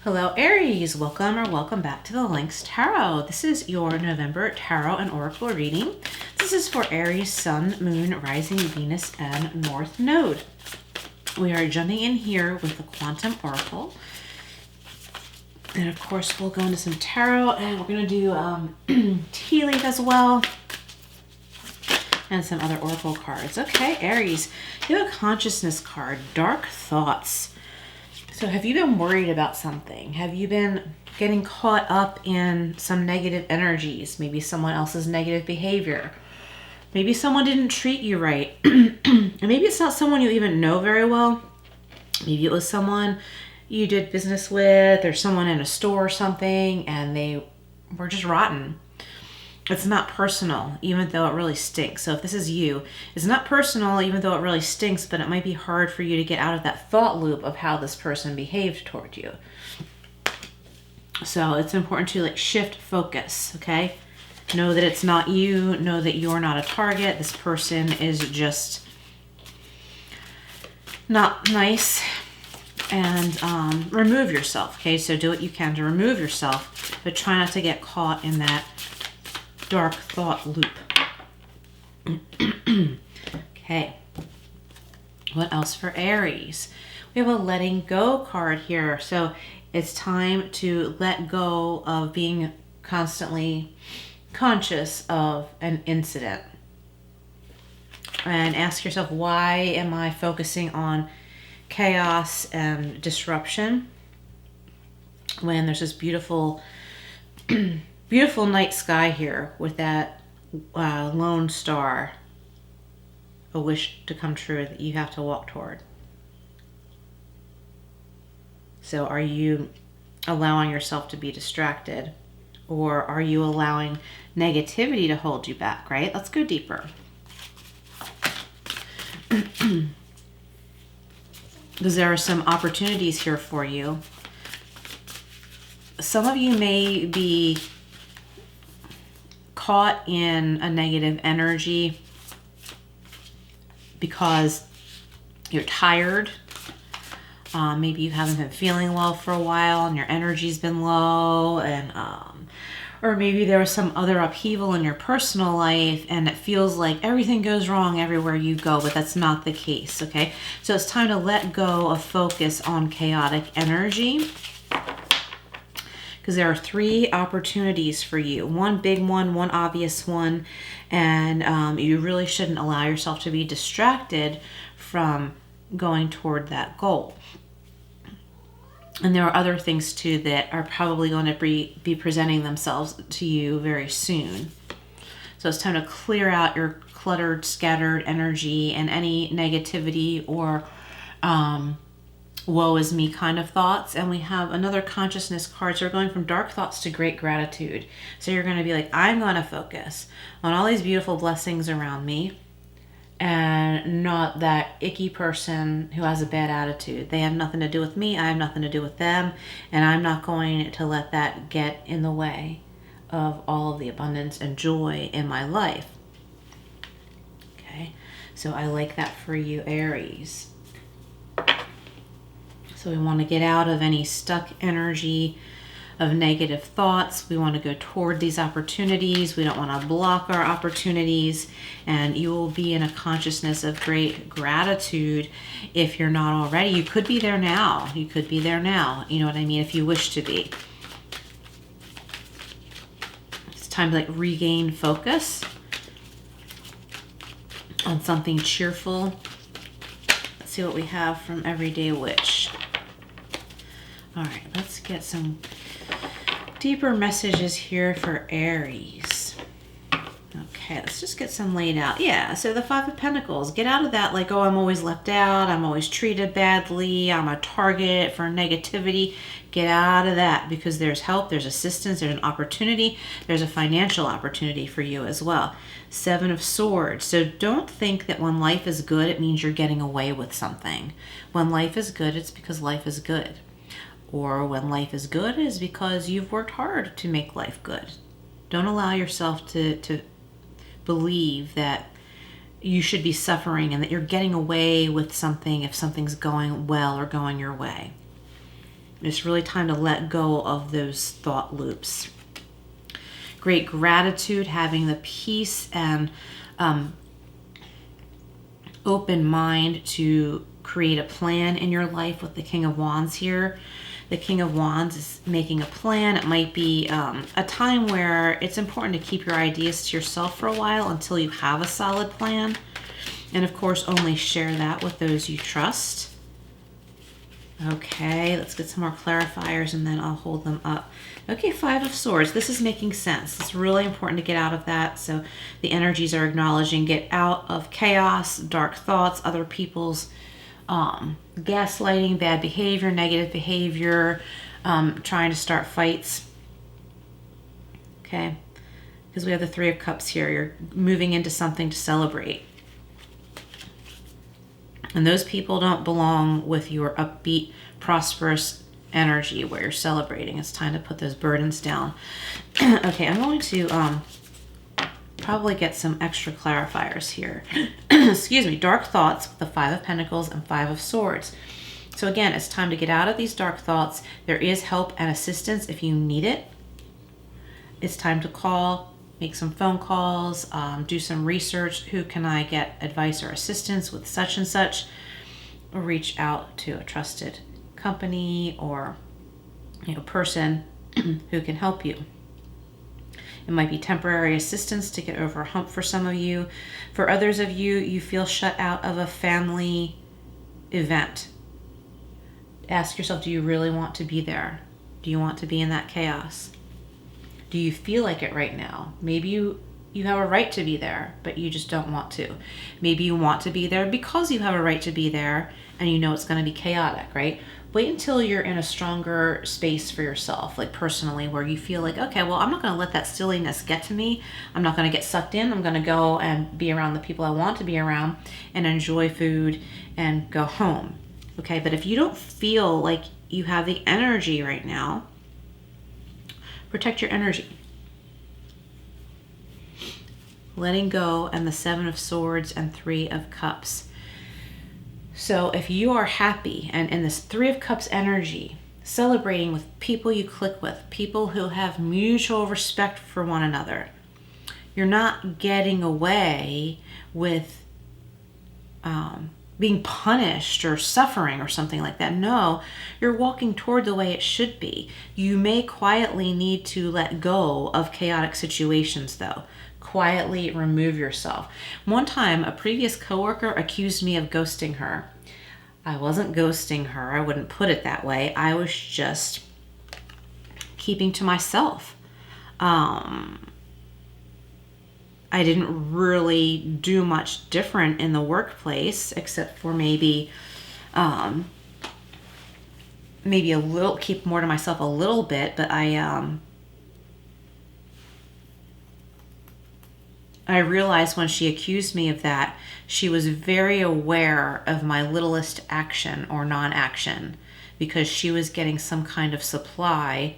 Hello Aries, welcome or welcome back to the Lynx Tarot. This is your November Tarot and Oracle reading. This is for Aries, Sun, Moon, Rising, Venus, and North Node. We are jumping in here with the Quantum Oracle. And of course we'll go into some tarot and we're going to do tea leaf as well. And some other Oracle cards. Okay, Aries, you have a consciousness card, Dark Thoughts. So have you been worried about something? Have you been getting caught up in some negative energies? Maybe someone else's negative behavior. Maybe someone didn't treat you right. Maybe it's not someone you even know very well. Maybe it was someone you did business with or someone in a store or something and they were just rotten. It's not personal, even though it really stinks. So if this is you, it's not personal, even though it really stinks, but it might be hard for you to get out of that thought loop of how this person behaved toward you. So it's important to shift focus, okay? Know that it's not you. Know that you're not a target. This person is just not nice. And remove yourself, okay? So do what you can to remove yourself, but try not to get caught in that dark thought loop. Okay. What else for Aries? We have a letting go card here. So it's time to let go of being constantly conscious of an incident. And ask yourself, why am I focusing on chaos and disruption when there's this beautiful beautiful night sky here with that lone star, a wish to come true that you have to walk toward. So are you allowing yourself to be distracted, or are you allowing negativity to hold you back, right? Let's go deeper. Because there are some opportunities here for you. Some of you may be caught in a negative energy because you're tired. Maybe you haven't been feeling well for a while and your energy's been low, and or maybe there was some other upheaval in your personal life and it feels like everything goes wrong everywhere you go, but that's not the case, okay? So it's time to let go of focus on chaotic energy, because there are 3 opportunities for you. One big one obvious one, and you really shouldn't allow yourself to be distracted from going toward that goal. And there are other things too that are probably going to be presenting themselves to you very soon. So it's time to clear out your cluttered, scattered energy and any negativity or woe is me kind of thoughts. And we have another consciousness card. So we're going from dark thoughts to great gratitude. So you're going to be like, I'm going to focus on all these beautiful blessings around me and not that icky person who has a bad attitude. They have nothing to do with me. I have nothing to do with them. And I'm not going to let that get in the way of all of the abundance and joy in my life. Okay. So I like that for you, Aries. So we want to get out of any stuck energy of negative thoughts. We want to go toward these opportunities. We don't want to block our opportunities. And you will be in a consciousness of great gratitude if you're not already. You could be there now. You could be there now. You know what I mean? If you wish to be. It's time to regain focus on something cheerful. Let's see what we have from Everyday Witch. All right, let's get some deeper messages here for Aries. Okay, let's just get some laid out. Yeah, so the 5 of Pentacles. Get out of that oh, I'm always left out. I'm always treated badly. I'm a target for negativity. Get out of that, because there's help, there's assistance, there's an opportunity. There's a financial opportunity for you as well. 7 of Swords. So don't think that when life is good, it means you're getting away with something. When life is good, it's because life is good. Or when life is good, is because you've worked hard to make life good. Don't allow yourself to believe that you should be suffering and that you're getting away with something if something's going well or going your way. It's really time to let go of those thought loops. Great gratitude, having the peace and open mind to create a plan in your life with the King of Wands here. The King of Wands is making a plan. It might be a time where it's important to keep your ideas to yourself for a while until you have a solid plan. And of course, only share that with those you trust. Okay, let's get some more clarifiers and then I'll hold them up. Okay, Five of Swords. This is making sense. It's really important to get out of that. So the energies are acknowledging, get out of chaos, dark thoughts, other people's gaslighting, bad behavior, negative behavior, trying to start fights. Okay, because we have the Three of Cups here. You're moving into something to celebrate. And those people don't belong with your upbeat, prosperous energy where you're celebrating. It's time to put those burdens down. Okay, I'm going to probably get some extra clarifiers here. Excuse me. Dark thoughts with the Five of Pentacles and Five of Swords. So again, it's time to get out of these dark thoughts. There is help and assistance if you need it. It's time to call, make some phone calls, do some research. Who can I get advice or assistance with such and such? Or reach out to a trusted company or person who can help you. It might be temporary assistance to get over a hump for some of you. For others of you, you feel shut out of a family event. Ask yourself, do you really want to be there? Do you want to be in that chaos? Do you feel like it right now? Maybe you have a right to be there, but you just don't want to. Maybe you want to be there because you have a right to be there and you know it's going to be chaotic, right? Wait until you're in a stronger space for yourself, like personally, where you feel like, okay, well, I'm not going to let that silliness get to me. I'm not going to get sucked in. I'm going to go and be around the people I want to be around and enjoy food and go home. Okay, but if you don't feel like you have the energy right now, protect your energy. Letting go and the Seven of Swords and Three of Cups. So if you are happy and in this Three of Cups energy, celebrating with people you click with, people who have mutual respect for one another, you're not getting away with being punished or suffering or something like that. No, you're walking toward the way it should be. You may quietly need to let go of chaotic situations though. Quietly remove yourself. One time, a previous coworker accused me of ghosting her. I wasn't ghosting her. I wouldn't put it that way. I was just keeping to myself. I didn't really do much different in the workplace except for maybe a little, keep more to myself a little bit, but I realized when she accused me of that, she was very aware of my littlest action or non-action because she was getting some kind of supply.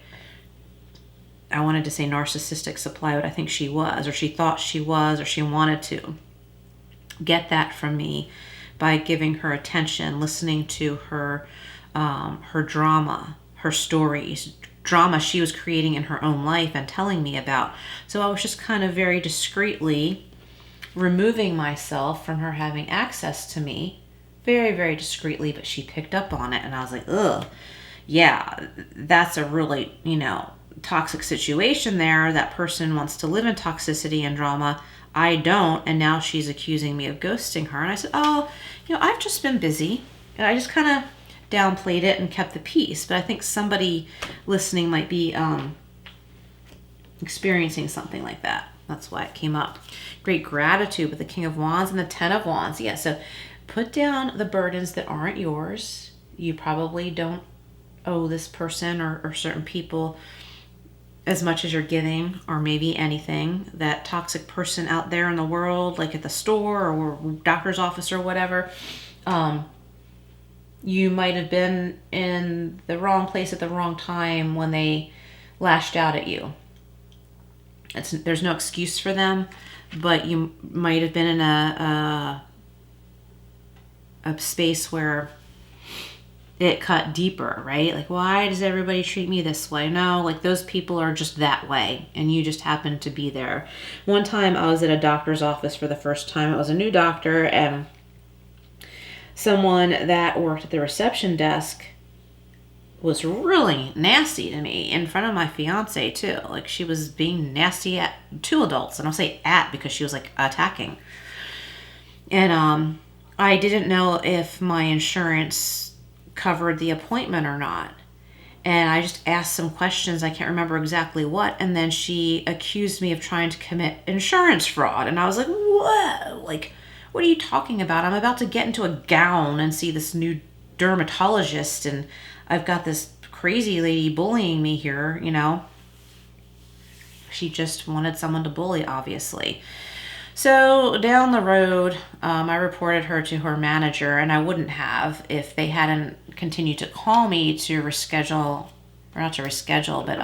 I wanted to say narcissistic supply, but I think she was, or she thought she was, or she wanted to get that from me by giving her attention, listening to her drama, her stories, drama she was creating in her own life and telling me about. So I was just kind of very discreetly removing myself from her having access to me, very, very discreetly, but she picked up on it and I was like, ugh, yeah, that's a really, toxic situation there. That person wants to live in toxicity and drama. I don't. And now she's accusing me of ghosting her. And I said, oh, I've just been busy. And I just kind of downplayed it and kept the peace. But I think somebody listening might be experiencing something like that. That's why it came up. Great gratitude with the King of Wands and the Ten of Wands. Yeah, so put down the burdens that aren't yours. You probably don't owe this person or certain people as much as you're giving, or maybe anything. That toxic person out there in the world, like at the store or doctor's office or whatever, you might have been in the wrong place at the wrong time when they lashed out at you. There's no excuse for them, but you might have been in a space where it cut deeper, right? Like, why does everybody treat me this way? No, like those people are just that way and you just happen to be there. One time I was at a doctor's office for the first time. I was a new doctor, and someone that worked at the reception desk was really nasty to me in front of my fiance too. Like, she was being nasty at two adults, and I'll say at because she was like attacking. And I didn't know if my insurance covered the appointment or not. And I just asked some questions. I can't remember exactly what. And then she accused me of trying to commit insurance fraud. And I was like, what? Like, what are you talking about? I'm about to get into a gown and see this new dermatologist, and I've got this crazy lady bullying me here, you know? She just wanted someone to bully, obviously. So down the road, I reported her to her manager, and I wouldn't have if they hadn't continued to call me to reschedule, or not to reschedule, but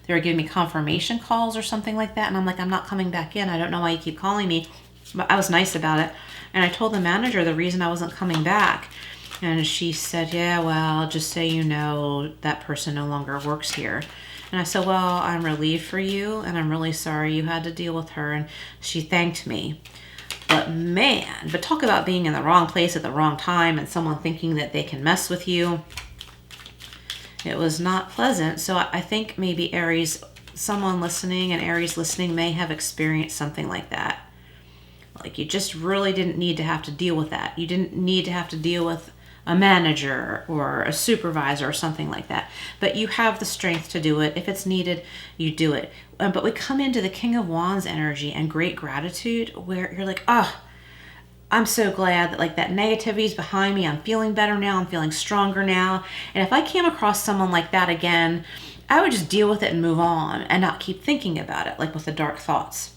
they were giving me confirmation calls or something like that. And I'm like, I'm not coming back in. I don't know why you keep calling me. But I was nice about it. And I told the manager the reason I wasn't coming back. And she said, yeah, well, just so you know, that person no longer works here. And I said, well, I'm relieved for you, and I'm really sorry you had to deal with her. And she thanked me. But man, but talk about being in the wrong place at the wrong time and someone thinking that they can mess with you. It was not pleasant. So I think maybe Aries, someone listening and Aries listening may have experienced something like that. Like, you just really didn't need to have to deal with that. You didn't need to have to deal with a manager or a supervisor or something like that. But you have the strength to do it. If it's needed, you do it. But we come into the King of Wands energy and great gratitude, where you're like, oh, I'm so glad that like that negativity is behind me. I'm feeling better now. I'm feeling stronger now. And if I came across someone like that again, I would just deal with it and move on and not keep thinking about it, like with the dark thoughts.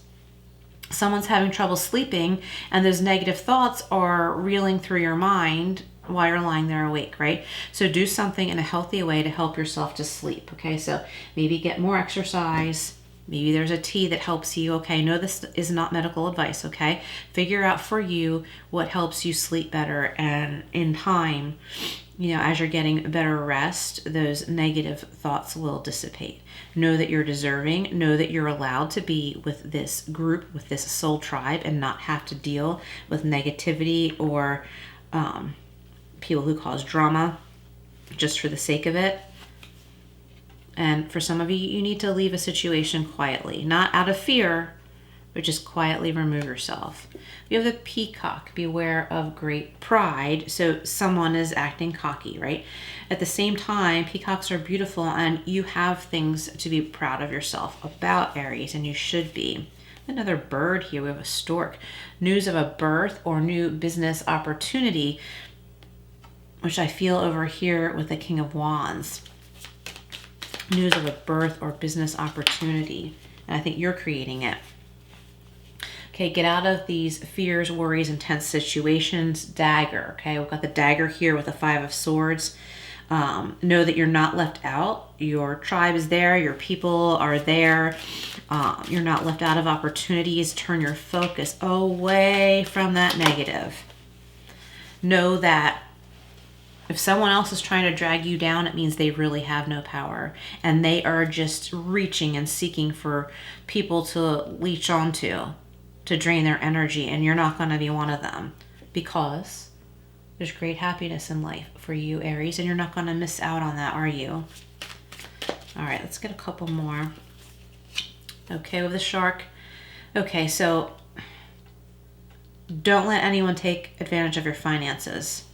Someone's having trouble sleeping and those negative thoughts are reeling through your mind while you're lying there awake, right? So do something in a healthy way to help yourself to sleep, okay? So maybe get more exercise. Maybe there's a tea that helps you, okay? No, this is not medical advice, okay? Figure out for you what helps you sleep better, and in time, you know, as you're getting better rest, those negative thoughts will dissipate. Know that you're deserving. Know that you're allowed to be with this group, with this soul tribe, and not have to deal with negativity or people who cause drama just for the sake of it. And for some of you, you need to leave a situation quietly, not out of fear, but just quietly remove yourself. We have the peacock. Beware of great pride. So someone is acting cocky, right? At the same time, peacocks are beautiful, and you have things to be proud of yourself about, Aries, and you should be. Another bird here. We have a stork. News of a birth or new business opportunity, which I feel over here with the King of Wands. News of a birth or business opportunity. And I think you're creating it. Okay, get out of these fears, worries, and tense situations. Dagger, okay? We've got the dagger here with the 5 of Swords. Know that you're not left out. Your tribe is there. Your people are there. You're not left out of opportunities. Turn your focus away from that negative. Know that if someone else is trying to drag you down, it means they really have no power. And they are just reaching and seeking for people to leech onto, to drain their energy. And you're not going to be one of them, because there's great happiness in life for you, Aries. And you're not going to miss out on that, are you? All right, let's get a couple more. Okay, with the shark. Okay, so don't let anyone take advantage of your finances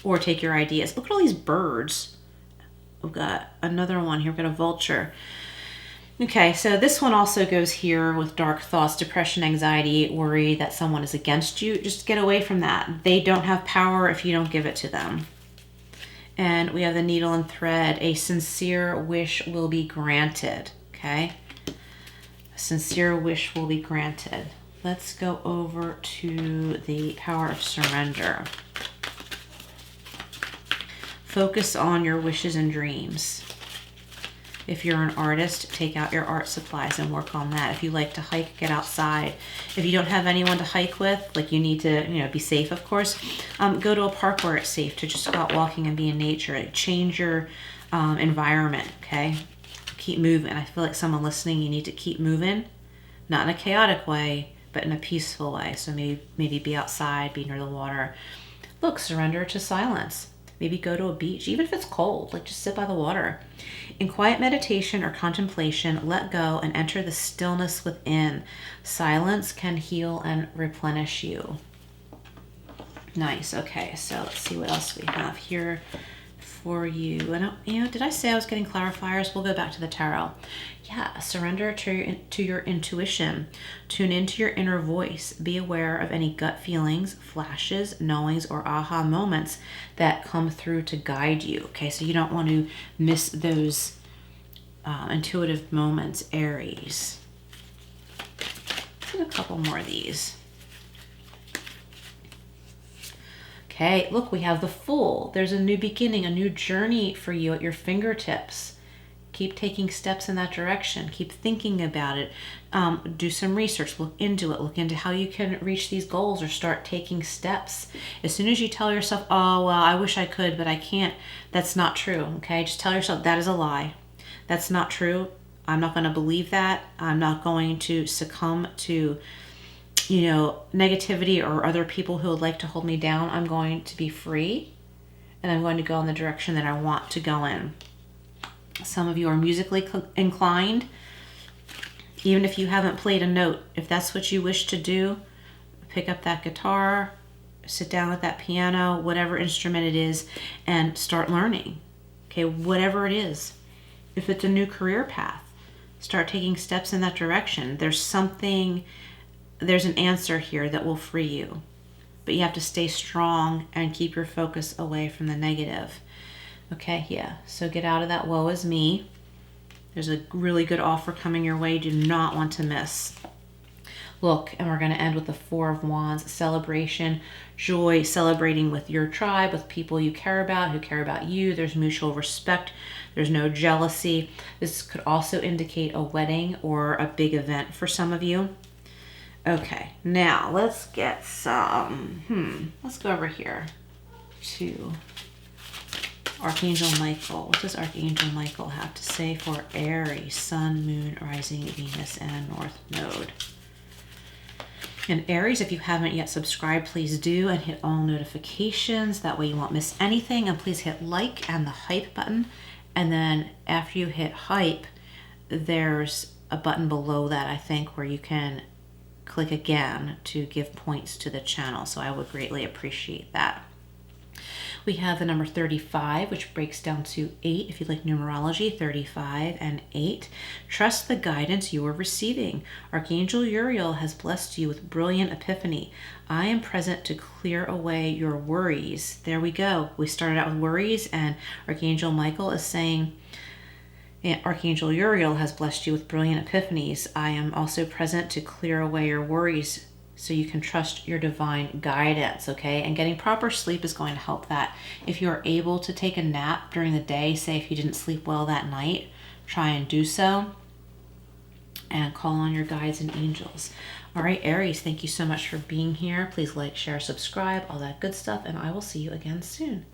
or take your ideas. Look at all these birds. We've got another one here. We've got a vulture. Okay, so this one also goes here with dark thoughts, depression, anxiety, worry that someone is against you. Just get away from that. They don't have power if you don't give it to them. And we have the needle and thread. A sincere wish will be granted. Okay? A sincere wish will be granted. Let's go over to the power of surrender. Focus on your wishes and dreams. If you're an artist, take out your art supplies and work on that. If you like to hike, get outside. If you don't have anyone to hike with, like you need to, be safe, of course, go to a park where it's safe to just go out walking and be in nature. Change your environment, okay? Keep moving. I feel like someone listening, you need to keep moving, not in a chaotic way, but in a peaceful way. So maybe be outside, be near the water. Look, surrender to silence. Maybe go to a beach, even if it's cold, like just sit by the water. In quiet meditation or contemplation, let go and enter the stillness within. Silence can heal and replenish you. Nice. Okay, so let's see what else we have here for you. And did I say I was getting clarifiers? We'll go back to the tarot. Yeah, surrender to your intuition. Tune into your inner voice. Be aware of any gut feelings, flashes, knowings, or aha moments that come through to guide you. Okay, so you don't want to miss those intuitive moments, Aries. Do a couple more of these. Okay, look, we have the Fool. There's a new beginning, a new journey for you at your fingertips. Keep taking steps in that direction. Keep thinking about it. Do some research. Look into it. Look into how you can reach these goals or start taking steps. As soon as you tell yourself, oh, well, I wish I could, but I can't, that's not true, okay? Just tell yourself that is a lie. That's not true. I'm not going to believe that. I'm not going to succumb to negativity or other people who would like to hold me down. I'm going to be free and I'm going to go in the direction that I want to go in. Some of you are musically inclined. Even if you haven't played a note, if that's what you wish to do, pick up that guitar, sit down at that piano, whatever instrument it is, and start learning. Okay, whatever it is. If it's a new career path, start taking steps in that direction. There's an answer here that will free you. But you have to stay strong and keep your focus away from the negative. Okay, yeah. So get out of that woe is me. There's a really good offer coming your way you do not want to miss. Look, and we're going to end with the Four of Wands, celebration, joy, celebrating with your tribe, with people you care about, who care about you. There's mutual respect. There's no jealousy. This could also indicate a wedding or a big event for some of you. Okay, now let's get some, let's go over here to Archangel Michael. What does Archangel Michael have to say for Aries, Sun, Moon, Rising, Venus, and North Node? And Aries, if you haven't yet subscribed, please do and hit all notifications. That way you won't miss anything. And please hit like and the hype button. And then after you hit hype, there's a button below that, I think, where you can click again to give points to the channel. So I would greatly appreciate that. We have the number 35, which breaks down to 8. If you like numerology, 35 and 8. Trust the guidance you are receiving. Archangel Uriel has blessed you with brilliant epiphany. I am present to clear away your worries. There we go. We started out with worries, and Archangel Michael is saying, Archangel Uriel has blessed you with brilliant epiphanies. I am also present to clear away your worries so you can trust your divine guidance, okay? And getting proper sleep is going to help that. If you're able to take a nap during the day, say if you didn't sleep well that night, try and do so. And call on your guides and angels. All right, Aries, thank you so much for being here. Please like, share, subscribe, all that good stuff, and I will see you again soon.